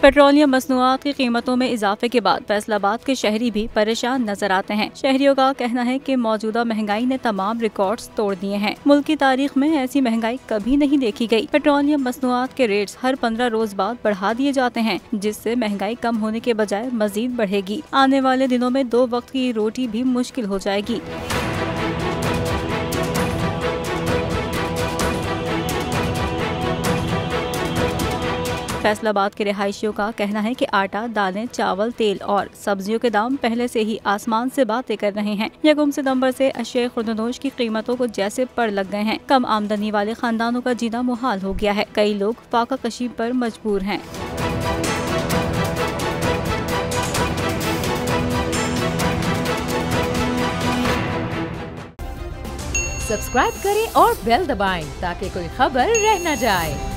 Petroleum मसनूआत की कीमतों में इजाफे के बाद फैसलाबाद के शहरी भी परेशान नजर आते हैं। शहरियों का कहना है कि मौजूदा महंगाई ने तमाम रिकॉर्ड्स तोड़ दिए हैं। मुल्क की तारीख में ऐसी महंगाई कभी नहीं देखी गई। पेट्रोलियम मसनूआत के रेट्स हर 15 रोज बाद बढ़ा दिए जाते हैं, जिससे महंगाई कम होने के बजाय मजीद बढ़ेगी। आने वाले दिनों में 2 वक्त की रोटी भी मुश्किल हो जाएगी। फैसलाबाद के रिहायशियों का कहना है कि आटा, दालें, चावल, तेल और सब्जियों के दाम पहले से ही आसमान से बातें कर रहे हैं। 1 सितंबर से अशय खुर्दनोश की कीमतों को जैसे पड़ लग गए हैं। कम आमदनी वाले खानदानों का जीना मुहाल हो गया है। कई लोग फाका कशी पर मजबूर हैं। सब्सक्राइब करें और बेल दबाएं ताकि कोई खबर रह न जाए।